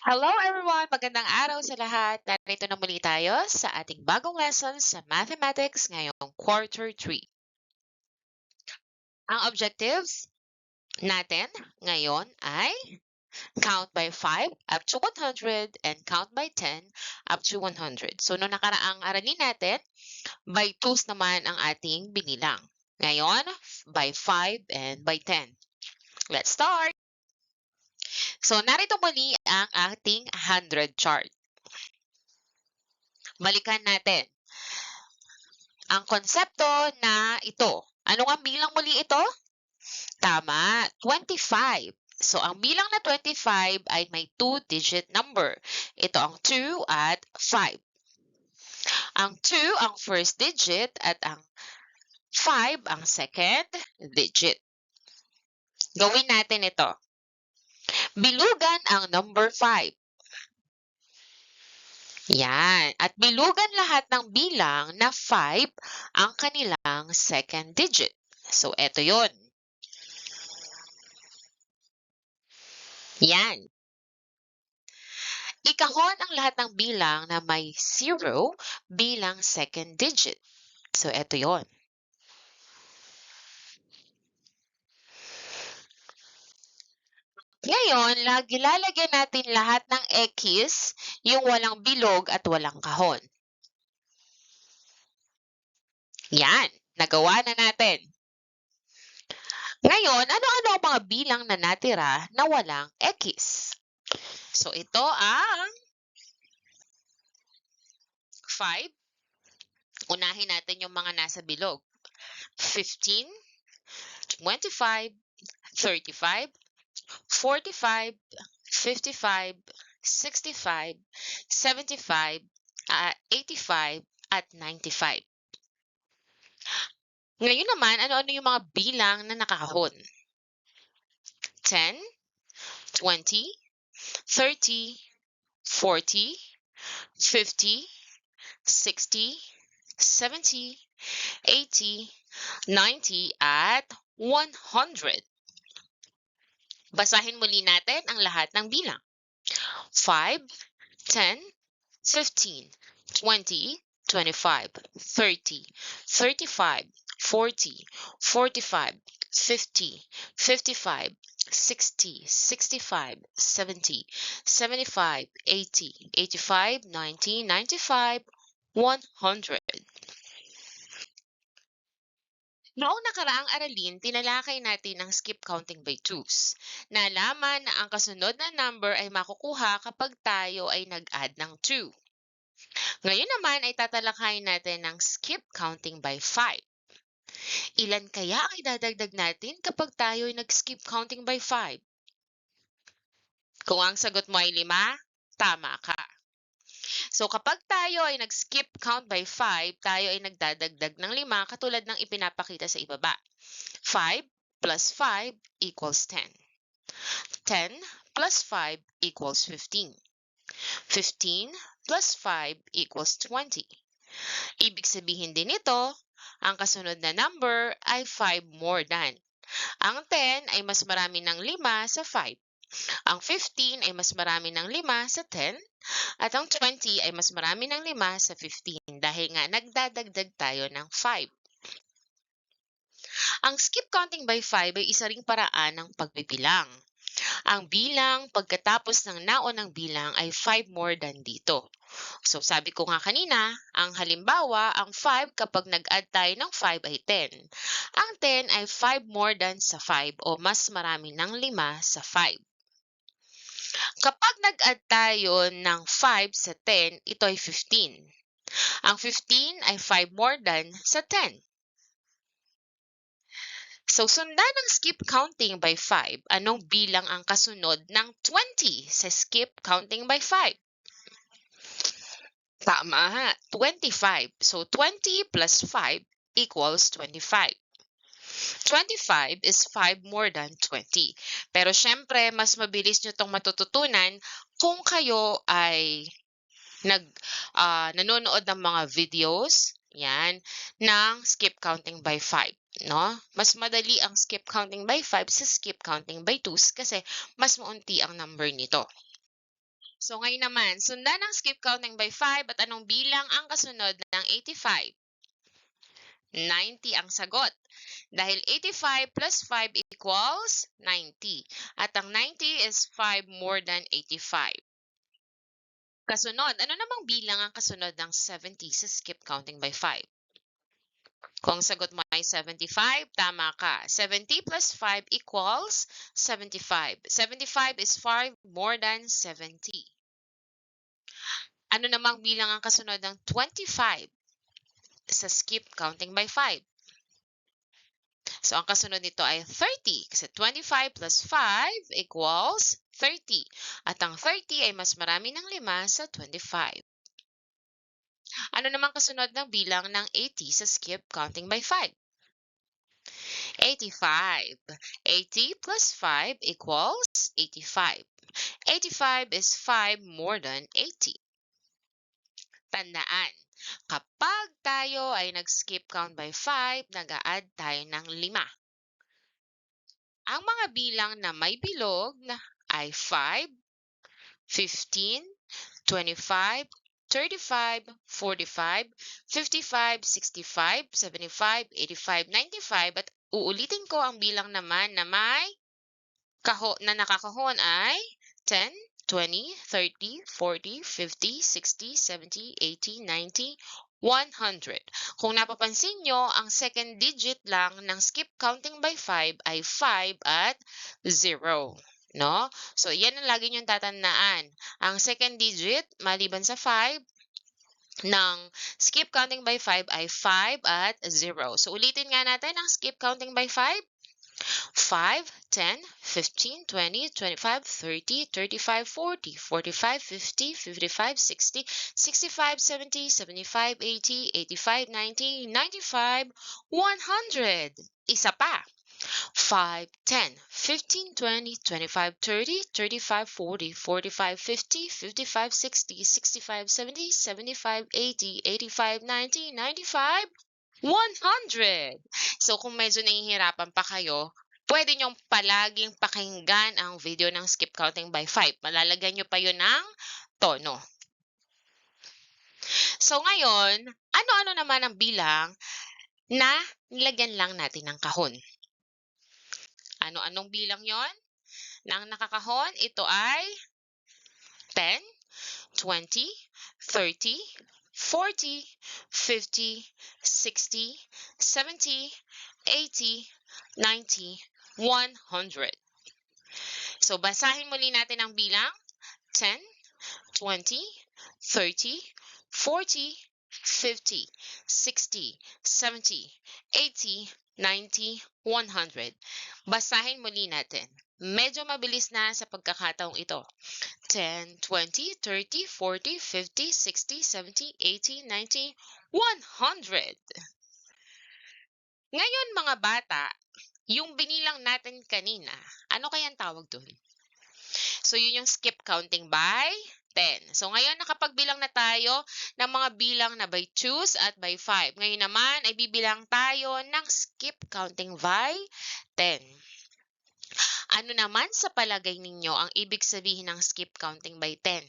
Hello everyone! Magandang araw sa lahat. Narito na muli tayo sa ating bagong lesson sa Mathematics ngayong Quarter 3. Ang objectives natin ngayon ay count by 5 up to 100 and count by 10 up to 100. So, noong nakaraang aralin natin, by 2s naman ang ating binilang. Ngayon, by 5 and by 10. Let's start! So, narito muli ang ating 100 chart. Balikan natin ang konsepto na ito. Ano ang bilang muli ito? Tama, 25. So, ang bilang na 25 ay may 2-digit number. Ito ang 2 at 5. Ang 2 ang first digit at ang 5 ang second digit. Gawin natin ito. Bilugan ang number 5. Yan. At bilugan lahat ng bilang na 5 ang kanilang second digit. So, eto yon. Yan. Ikahon ang lahat ng bilang na may 0 bilang second digit. So, eto yon. Ngayon, lalagyan natin lahat ng X, yung walang bilog at walang kahon. Yan, nagawa na natin. Ngayon, ano-ano ang mga bilang na natira na walang X? So, ito ang 5. Unahin natin yung mga nasa bilog. 15, 25, 35, 45, 55, 65, 75, 85, at 95. Ngayon naman, ano-ano yung mga bilang na nakakahon? 10, 20, 30, 40, 50, 60, 70, 80, 90, at 100. Basahin muli natin ang lahat ng bilang. 5, 10, 15, 20, 25, 30, 35, 40, 45, 50, 55, 60, 65, 70, 75, 80, 85, 90, 95, 100. Noong nakaraang aralin, tinalakay natin ang skip counting by 2s. Nalaman na ang kasunod na number ay makukuha kapag tayo ay nag-add ng 2. Ngayon naman ay tatalakayin natin ang skip counting by 5. Ilan kaya ang idadagdag natin kapag tayo ay nag-skip counting by 5? Kung ang sagot mo ay 5, tama ka. So kapag tayo ay nag-skip count by 5, tayo ay nagdadagdag ng 5 katulad ng ipinapakita sa ibaba. 5 plus 5 equals 10. 10 plus 5 equals 15. 15 plus 5 equals 20. Ibig sabihin din ito, ang kasunod na number ay 5 more than. Ang 10 ay mas marami ng 5 sa 5. Ang 15 ay mas marami ng 5 sa 10. At ang 20 ay mas marami ng 5 sa 15 dahil nga nagdadagdag tayo ng 5. Ang skip counting by 5 ay isa ring paraan ng pagbibilang. Ang bilang pagkatapos ng naunang bilang ay 5 more than dito. So sabi ko nga kanina, ang halimbawa, ang 5 kapag nag-add tayo ng 5 ay 10. Ang 10 ay 5 more than sa 5 o mas marami ng 5 sa 5. Kapag nag-add tayo ng 5 sa 10, ito ay 15. Ang 15 ay 5 more than sa 10. So, sundan ng skip counting by 5. Anong bilang ang kasunod ng 20 sa skip counting by 5? Tama, 25. So, 20 plus 5 equals 25. 25 is 5 more than 20. Pero syempre, mas mabilis nyo itong matututunan kung kayo ay nanonood ng mga videos, yan, ng skip counting by 5. No? Mas madali ang skip counting by 5 sa skip counting by 2s kasi mas maunti ang number nito. So ngayon naman, sundan ang skip counting by 5 at anong bilang ang kasunod ng 85? 90 ang sagot. Dahil 85 plus 5 equals 90. At ang 90 is 5 more than 85. Kasunod, ano namang bilang ang kasunod ng 70 sa skip counting by 5? Kung sagot mo ay 75, tama ka. 70 plus 5 equals 75. 75 is 5 more than 70. Ano namang bilang ang kasunod ng 25 sa skip counting by 5? So, ang kasunod nito ay 30 kasi 25 plus 5 equals 30. At ang 30 ay mas marami ng 5 sa 25. Ano namang kasunod ng bilang ng 80 sa skip counting by 5? 85. 80 plus 5 equals 85. 85 is 5 more than 80. Tandaan, kapag tayo ay nag-skip count by 5, nag-a-add tayo ng 5. Ang mga bilang na may bilog ay 5, 15, 25, 35, 45, 55, 65, 75, 85, 95 at uulitin ko ang bilang naman na may nakakahon ay 10, 20, 30, 40, 50, 60, 70, 80, 90, 100. Kung napapansin nyo, ang second digit lang ng skip counting by 5 ay 5 at 0. No? So, yan ang lagi nyong tatandaan. Ang second digit, maliban sa 5, ng skip counting by 5 ay 5 at 0. So, ulitin nga natin ang skip counting by 5. 5, 10, 15, 20, 25, 30, 35, 40, 45, 50, 55, 60, 65, 70, 75, 80, 85, 90, 95, 100. Isa pa. 5, 10, 15, 20, 25, 30, 35, 40, 45, 50, 55, 60, 65, 70, 75, 80, 85, 90, 95, 100. So kung medyo nahihirapan pa kayo, pwede nyong palaging pakinggan ang video ng skip counting by 5. Malalagyan nyo pa yun ng tono. So ngayon, ano-ano naman ang bilang na nilagyan lang natin ng kahon? Ano-anong bilang yon? Nang nakakahon, ito ay 10, 20, 30, 40, 50, 60, 70, 80, 90, 100. So, basahin muli natin ang bilang 10, 20, 30, 40, 50, 60, 70, 80, 90, 100. Basahin muli natin. Medyo mabilis na sa pagkakataong ito. 10, 20, 30, 40, 50, 60, 70, 80, 90, 100. Ngayon mga bata, yung binilang natin kanina, ano kayang tawag dun? So yun yung skip counting by 10. So ngayon nakapagbilang na tayo ng mga bilang na by 2s at by 5. Ngayon naman ay bibilang tayo ng skip counting by 10. Ano naman sa palagay ninyo ang ibig sabihin ng skip counting by 10?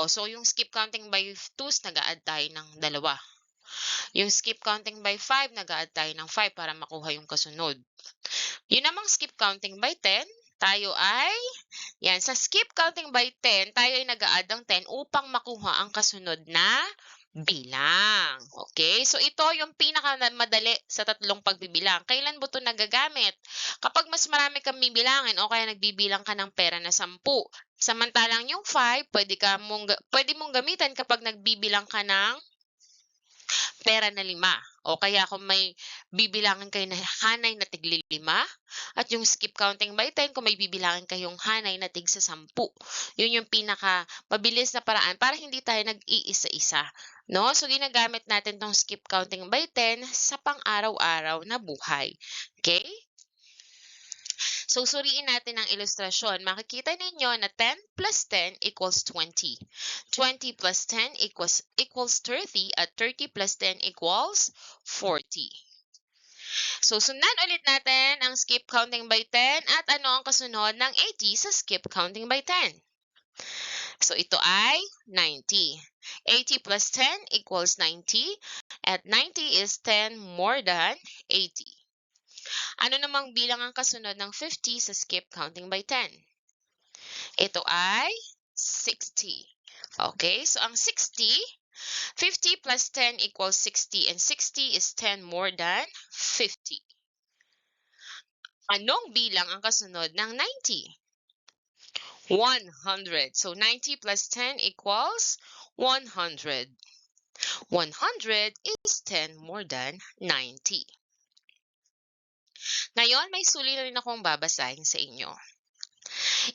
So yung skip counting by 2s, nag-a-add tayo ng 2. Yung skip counting by 5, nag-a-add tayo ng 5 para makuha yung kasunod. Yun namang skip counting by 10, tayo ay, yan, sa skip counting by 10, tayo ay nag-a-add ng 10 upang makuha ang kasunod na bilang. Okay? So, ito yung pinakamadali sa tatlong pagbibilang. Kailan mo ito nagagamit? Kapag mas marami kang bibilangin o kaya nagbibilang ka ng pera na 10. Samantalang yung 5, pwede mong gamitan kapag nagbibilang ka ng pera na 5. O kaya kung may bibilangin kayo na hanay na tigli 5, at yung skip counting by 10 kung may bibilangin kayong hanay na tig sa 10. Yun yung pinaka mabilis na paraan para hindi tayo nag-iisa-isa. No? So ginagamit natin tong skip counting by 10 sa pang-araw-araw na buhay. Okay? So, suriin natin ang ilustrasyon. Makikita ninyo na 10 plus 10 equals 20. 20 plus 10 equals 30 at 30 plus 10 equals 40. So, sundan ulit natin ang skip counting by 10 at ano ang kasunod ng 80 sa skip counting by 10. So ito ay 90. 80 plus 10 equals 90. At 90 is 10 more than 80. Ano namang bilang ang kasunod ng 50 sa skip counting by 10? Ito ay 60. Okay, so ang 60, 50 plus 10 equals 60 and 60 is 10 more than 50. Anong bilang ang kasunod ng 90? 100. So 90 plus 10 equals 100. 100 is 10 more than 90. Ngayon, may suliranin akong babasahin sa inyo.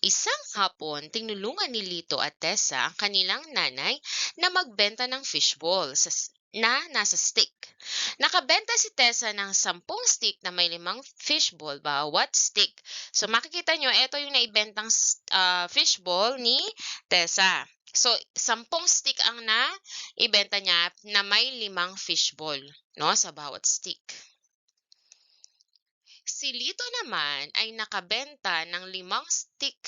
Isang hapon, tinulungan ni Lito at Tessa ang kanilang nanay na magbenta ng fishball na nasa stick. Nakabenta si Tessa ng 10 stick na may 5 fishball bawat stick. So makikita nyo, ito yung naibentang fishball ni Tessa. So 10 stick ang naibenta niya na may 5 fishball, no, sa bawat stick. Si Lito naman ay nakabenta ng 5 stick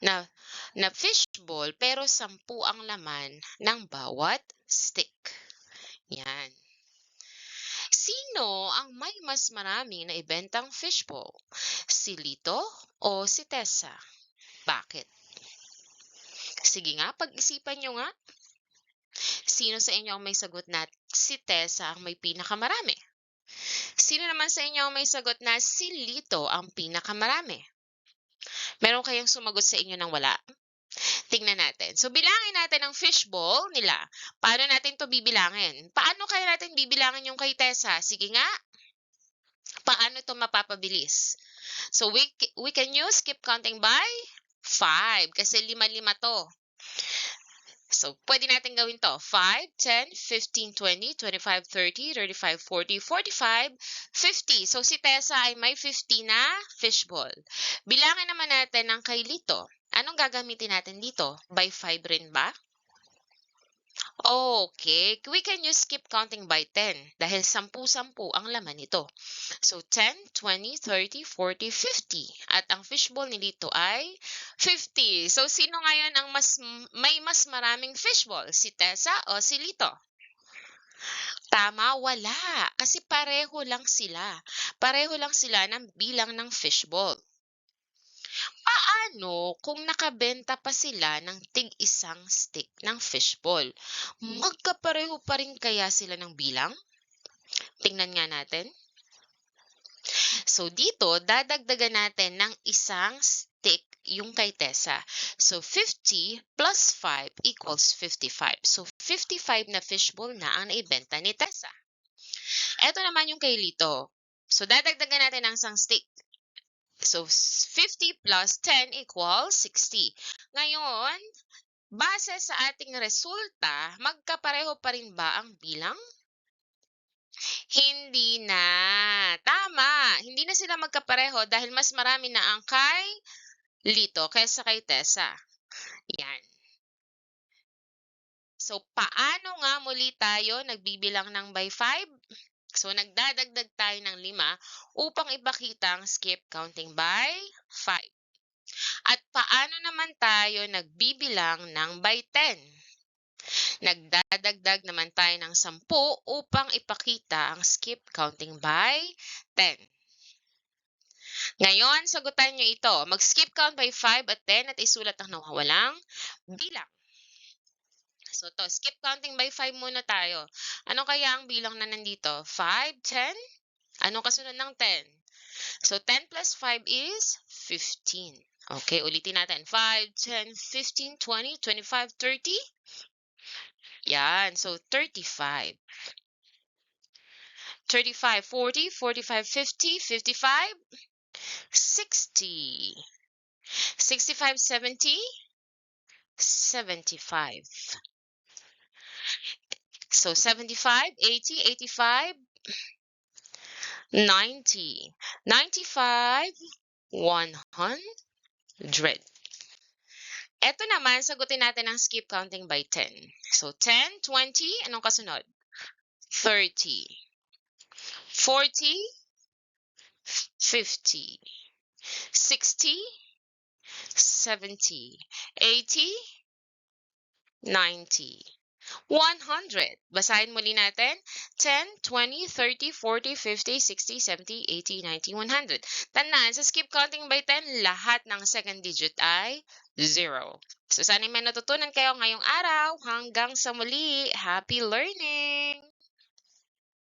na fishball pero 10 ang laman ng bawat stick. Yan. Sino ang may mas marami na ibentang fishball? Si Lito o si Tessa? Bakit? Sige nga, pag-isipan nyo nga. Sino sa inyo ang may sagot na si Tessa ang may pinakamarami? Sino naman sa inyo ang may sagot na si Lito ang pinakamarami? Meron kayang sumagot sa inyo ng wala? Tingnan natin. So, bilangin natin ang fishball nila. Paano natin to bibilangin? Paano kaya natin bibilangin yung kay Tessa? Sige nga. Paano ito mapapabilis? So, we can use skip counting by 5 kasi 5-5 to. So, pwede natin gawin to. 5, 10, 15, 20, 25, 30, 35, 40, 45, 50. So, si Tessa ay may 50 na fishball. Bilangin naman natin ang kay Lito. Anong gagamitin natin dito? By 5 rin ba? Okay, we can use skip counting by 10 dahil 10-10 ang laman nito. So, 10, 20, 30, 40, 50. At ang fishball ni Lito ay 50. So, sino ngayon ang may mas maraming fishball? Si Tessa o si Lito? Tama, wala. Kasi pareho lang sila. Pareho lang sila ng bilang ng fishball. Paano kung nakabenta pa sila ng tig-isang stick ng fishball? Magkapareho pa rin kaya sila ng bilang? Tingnan nga natin. So, dito, dadagdagan natin ng isang stick yung kay Tessa. So, 50 plus 5 equals 55. So, 55 na fishball na ang naibenta ni Tessa. Ito naman yung kay Lito. So, dadagdagan natin ng isang stick. So, 50 plus 10 equals 60. Ngayon, base sa ating resulta, magkapareho pa rin ba ang bilang? Hindi na. Tama. Hindi na sila magkapareho dahil mas marami na ang kay Lito kaysa kay Tessa. Yan. So, paano nga muli tayo nagbibilang ng by 5? So, nagdadagdag tayo ng 5 upang ipakita ang skip counting by 5. At paano naman tayo nagbibilang ng by 10? Nagdadagdag naman tayo ng 10 upang ipakita ang skip counting by 10. Ngayon, sagutan nyo ito. Mag-skip count by 5 at 10 at isulat ang nawawalang bilang. So, to skip counting by 5 muna tayo. Ano kaya ang bilang na nandito? 5, 10? Anong kasunod ng 10? So, 10 plus 5 is 15. Okay, ulitin natin. 5, 10, 15, 20, 25, 30. Yan. So, 35. 35, 40, 45, 50, 55, 60. 65, 70, 75. So, 75, 80, 85, 90, 95, 100. Ito naman, sagutin natin ang skip counting by 10. So, 10, 20, anong kasunod? 30, 40, 50, 60, 70, 80, 90, 100. Basahin muli natin. 10, 20, 30, 40, 50, 60, 70, 80, 90, 100. Tandaan, sa skip counting by 10, lahat ng second digit ay 0. So, sana may natutunan kayo ngayong araw. Hanggang sa muli. Happy learning!